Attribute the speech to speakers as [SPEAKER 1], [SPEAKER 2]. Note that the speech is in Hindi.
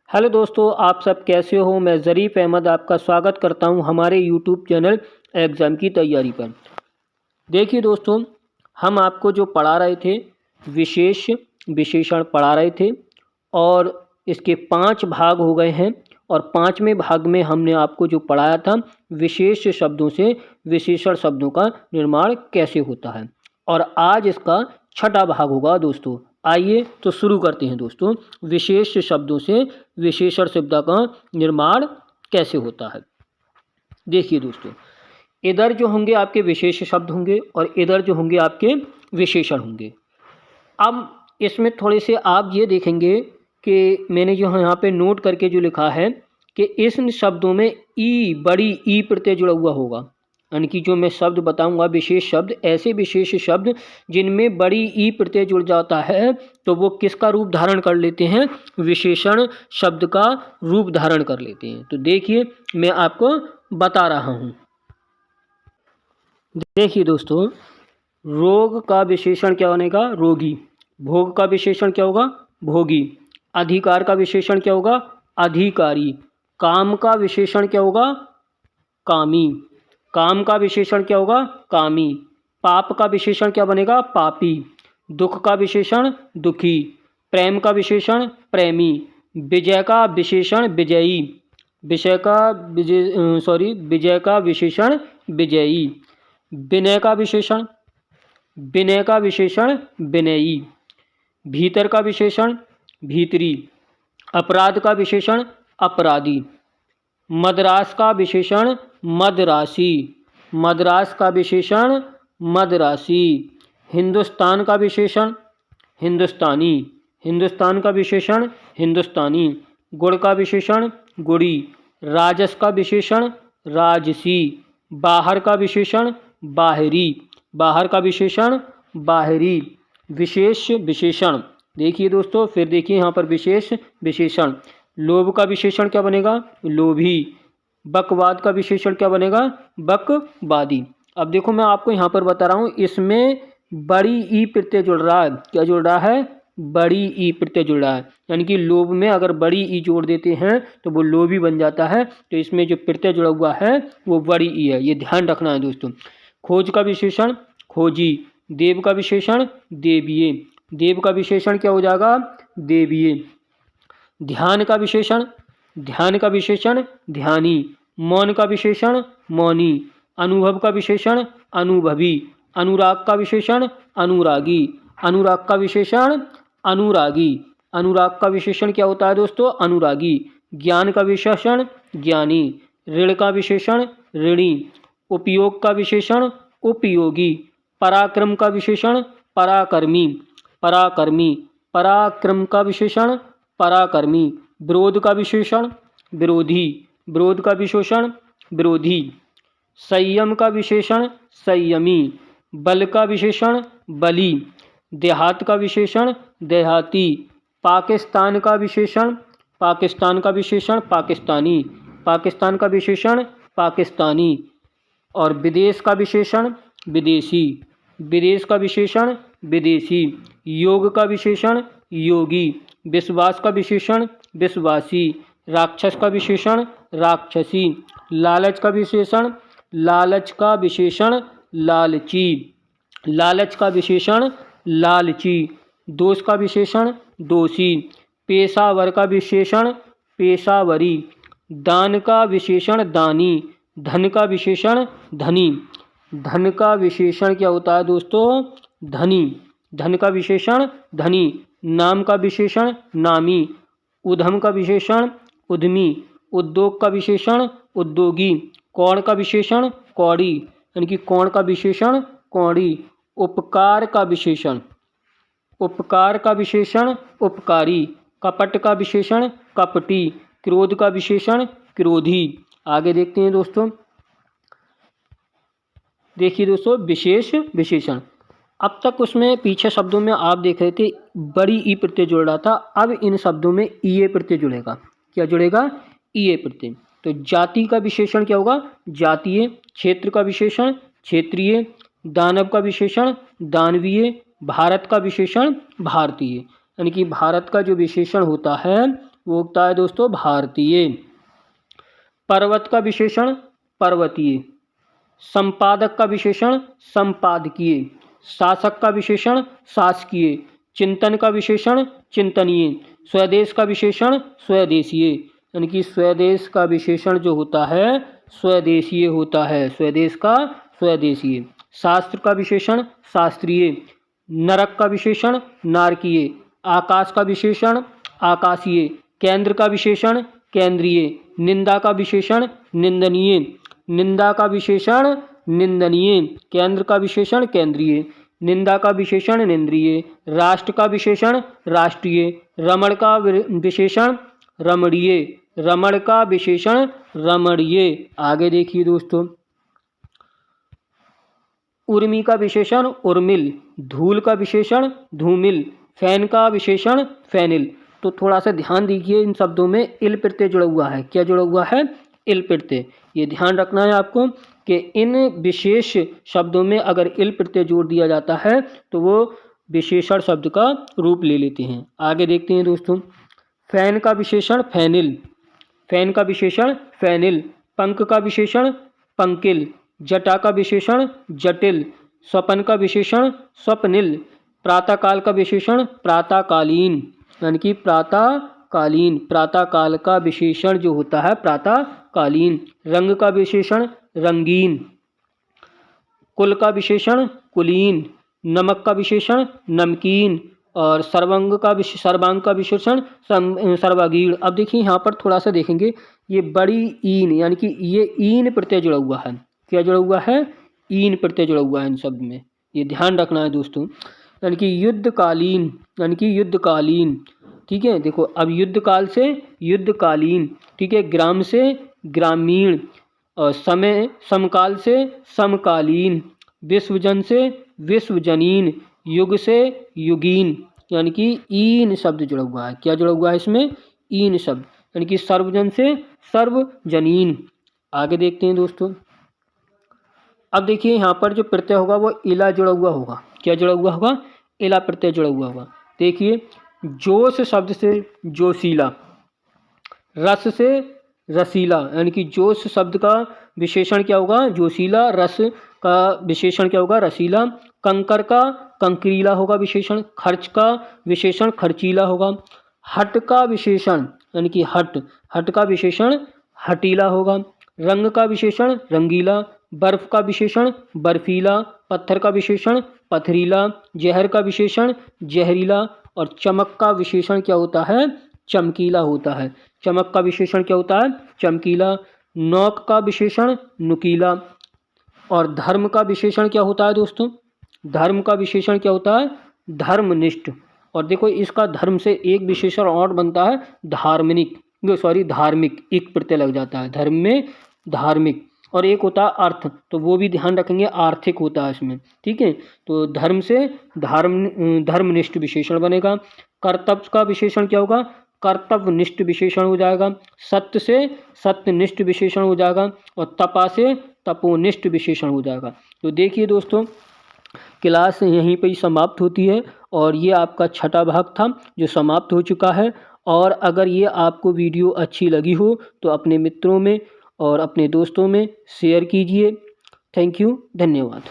[SPEAKER 1] हेलो दोस्तों, आप सब कैसे हो। मैं ज़रीफ़ अहमद आपका स्वागत करता हूं हमारे यूट्यूब चैनल एग्ज़ाम की तैयारी पर। देखिए दोस्तों, हम आपको जो पढ़ा रहे थे विशेष विशेषण पढ़ा रहे थे और इसके 5 भाग हो गए हैं और 5वें भाग में हमने आपको जो पढ़ाया था विशेष शब्दों से विशेषण शब्दों का निर्माण कैसे होता है और आज इसका छठा भाग होगा दोस्तों। आइए तो शुरू करते हैं दोस्तों, विशेष शब्दों से विशेषण शब्द का निर्माण कैसे होता है। देखिए दोस्तों, इधर जो होंगे आपके विशेष शब्द होंगे और इधर जो होंगे आपके विशेषण होंगे। अब इसमें थोड़े से आप ये देखेंगे कि मैंने जो यहाँ पे नोट करके जो लिखा है कि इन शब्दों में ई बड़ी ई प्रत्यय जुड़ा हुआ होगा। यानी कि जो मैं शब्द बताऊंगा विशेष शब्द, ऐसे विशेष शब्द जिनमें बड़ी ई प्रत्यय जुड़ जाता है तो वो किसका रूप धारण कर लेते हैं, विशेषण शब्द का रूप धारण कर लेते हैं। तो देखिए मैं आपको बता रहा हूँ। देखिए दोस्तों, रोग का विशेषण क्या बनेगा, रोगी। भोग का विशेषण क्या होगा, भोगी। अधिकार का विशेषण क्या होगा, अधिकारी। काम का विशेषण क्या होगा, कामी। काम का विशेषण क्या होगा, कामी। पाप का विशेषण क्या बनेगा, पापी। दुख का विशेषण दुखी। प्रेम का विशेषण प्रेमी। विजय का विशेषण विजयी। विजय का विशेषण विजयी। विनय का विशेषण विनयी। भीतर का विशेषण भीतरी। अपराध का विशेषण अपराधी। मद्रास का विशेषण मद्रासी। मद्रास का विशेषण मद्रासी। हिंदुस्तान का विशेषण हिंदुस्तानी। हिंदुस्तान का विशेषण हिंदुस्तानी। गुड़ का विशेषण गुड़ी। राजस का विशेषण राजसी। बाहर का विशेषण बाहरी। बाहर का विशेषण बाहरी। विशेष विशेषण देखिए दोस्तों, फिर देखिए यहाँ पर विशेष विशेषण। लोभ का विशेषण क्या बनेगा, लोभी। बकवाद का विशेषण क्या बनेगा, बकवादी। अब देखो मैं आपको यहाँ पर बता रहा हूँ, इसमें बड़ी ई प्रत्यय जुड़ रहा है। क्या जुड़ रहा है, बड़ी ई प्रत्यय जुड़ रहा है। यानी कि लोभ में अगर बड़ी ई जोड़ देते हैं तो वो लोभी बन जाता है। तो इसमें जो प्रत्यय जुड़ा हुआ है वो बड़ी ई है, ये ध्यान रखना है दोस्तों। खोज का विशेषण खोजी। देव का विशेषण देवीय। देव का विशेषण क्या हो जाएगा, देवीय। ध्यान का विशेषण ध्यानी। मौन का विशेषण मौनी। अनुभव का विशेषण अनुभवी। अनुराग का विशेषण अनुरागी। अनुराग का विशेषण अनुरागी। अनुराग का विशेषण क्या होता है दोस्तों, अनुरागी। ज्ञान का विशेषण ज्ञानी। ऋण का विशेषण ऋणी। उपयोग का विशेषण उपयोगी। पराक्रम का विशेषण पराक्रमी। पराक्रमी। पराक्रम का विशेषण पराक्रमी। विरोध का विशेषण विरोधी। विरोध का विशेषण विरोधी। संयम का विशेषण संयमी। बल का विशेषण बली। देहात का विशेषण देहाती। पाकिस्तान का विशेषण पाकिस्तानी। पाकिस्तान का विशेषण पाकिस्तानी। और विदेश का विशेषण विदेशी। विदेश का विशेषण विदेशी। योग का विशेषण योगी। विश्वास का विशेषण विश्वासी। राक्षस का विशेषण राक्षसी। लालच का विशेषण लालची। लालच का विशेषण लालची। दोष का विशेषण दोषी। पेशावर का विशेषण पेशावरी। दान का विशेषण दानी। धन का विशेषण धनी। धन का विशेषण क्या होता है दोस्तों, धनी। धन का विशेषण धनी। नाम का विशेषण नामी। उद्यम का विशेषण उद्यमी। उद्योग का विशेषण उद्योगी। कौड़ का विशेषण कौड़ी। यानी कि कौड़ का विशेषण कौड़ी। उपकार का विशेषण उपकारी। कपट का विशेषण कपटी। क्रोध का विशेषण क्रोधी। आगे देखते हैं दोस्तों। देखिए दोस्तों, विशेष विशेषण। अब तक उसमें पीछे शब्दों में आप देख रहे थे बड़ी ई प्रत्यय जुड़ रहा था, अब इन शब्दों में ईए प्रत्यय जुड़ेगा। क्या जुड़ेगा, ईए प्रत्यय। तो जाति का विशेषण क्या होगा, जातीय। क्षेत्र का विशेषण क्षेत्रीय। दानव का विशेषण दानवीय। भारत का विशेषण भारतीय। यानी कि भारत का जो विशेषण होता है वो होता है दोस्तों भारतीय। पर्वत का विशेषण पर्वतीय। संपादक का विशेषण संपादकीय। शासक का विशेषण शासकीय। चिंतन का विशेषण चिंतनीय। स्वदेश का विशेषण स्वदेशीय। यानी कि स्वदेश का विशेषण जो होता है स्वदेशीय होता है, स्वदेश का स्वदेशीय। शास्त्र का विशेषण शास्त्रीय। नरक का विशेषण नारकीय। आकाश का विशेषण आकाशीय। केंद्र का विशेषण केंद्रीय। निंदा का विशेषण निंदनीय। निंदा का विशेषण निंदनीय। केंद्र का विशेषण केंद्रीय। निंदा का विशेषण निंद्रीय। राष्ट्र का विशेषण राष्ट्रीय। रमण का विशेषण रमणीय। रमण का विशेषण रमणीय। आगे देखिए दोस्तों, उर्मी का विशेषण उर्मिल। धूल का विशेषण धूमिल। फैन का विशेषण फैनिल। तो थोड़ा सा ध्यान दीजिए, इन शब्दों में इल प्रत्यय जुड़ा हुआ है। क्या जुड़ा हुआ है? इल प्रत्यय। ये ध्यान रखना है आपको कि इन विशेष शब्दों में अगर इल प्रत्यय जोड़ दिया जाता है तो वो विशेषण शब्द का रूप ले लेते हैं। आगे देखते हैं दोस्तों, फैन का विशेषण फैनिल। फैन का विशेषण फैनिल। पंख का विशेषण पंकिल। जटा का विशेषण जटिल। स्वपन का विशेषण स्वप्निल। प्रातःकाल का विशेषण प्रातःकालीन, यानी कि प्रातःकालीन। प्रातःकाल का विशेषण जो होता है प्रातःकालीन। रंग का विशेषण रंगीन। कुल का विशेषण कुलीन। नमक का विशेषण नमकीन। और सर्वांग का विशेषण सर्वागीण। अब देखिए यहाँ पर थोड़ा सा देखेंगे, ये बड़ी ईन, यानी कि ये ईन प्रत्यय जुड़ा हुआ है। क्या जुड़ा हुआ है? ईन प्रत्यय जुड़ा हुआ है इन शब्द में, ये ध्यान रखना है दोस्तों। यानी कि युद्धकालीन, यानी कि युद्धकालीन। ठीक है, देखो अब युद्ध काल से युद्धकालीन। ठीक है, ग्राम से ग्रामीण। और समय समकाल से समकालीन। विश्वजन से विश्वजनीन। युग से युगीन। यानी कि ईन शब्द जुड़ा हुआ है। क्या जुड़ा हुआ है इसमें? ईन शब्द, यानी कि सर्वजन से सर्वजनीन। आगे देखते हैं दोस्तों, अब देखिए यहाँ पर जो प्रत्यय होगा वो इला जुड़ा हुआ होगा। क्या जुड़ा हुआ होगा? इला प्रत्यय जुड़ा हुआ होगा। देखिए, जोश शब्द से जोशीला। रस से रसीला, यानी कि जोश शब्द का विशेषण क्या होगा? जोशीला। रस का विशेषण क्या होगा? रसीला। कंकर का कंकरीला होगा विशेषण। खर्च का विशेषण खर्चीला होगा। हट का विशेषण, यानी कि हट का विशेषण हटीला होगा। रंग का विशेषण रंगीला। बर्फ का विशेषण बर्फीला। पत्थर का विशेषण पथरीला। जहर का विशेषण जहरीला। और चमक का विशेषण क्या होता है? चमकीला होता है। चमक का विशेषण क्या होता है? चमकीला। नोक का विशेषण नुकीला। और धर्म का विशेषण क्या होता है दोस्तों? धर्म का विशेषण क्या होता है? धर्मनिष्ठ। और देखो, इसका धर्म से एक विशेषण और बनता है धार्मिक। एक प्रत्यय लग जाता है धर्म में, धार्मिक। और एक होता है अर्थ, तो वो भी ध्यान रखेंगे, आर्थिक होता है इसमें। ठीक है, तो धर्म से धर्मनिष्ठ विशेषण बनेगा। कर्तव्य का विशेषण क्या होगा? कर्तव्यनिष्ठ विशेषण हो जाएगा। सत्य से सत्यनिष्ठ विशेषण हो जाएगा। और तपा से तपोनिष्ठ विशेषण हो जाएगा। तो देखिए दोस्तों, क्लास यहीं पर ही समाप्त होती है और ये आपका छठा भाग था जो समाप्त हो चुका है। और अगर ये आपको वीडियो अच्छी लगी हो तो अपने मित्रों में और अपने दोस्तों में शेयर कीजिए। थैंक यू, धन्यवाद।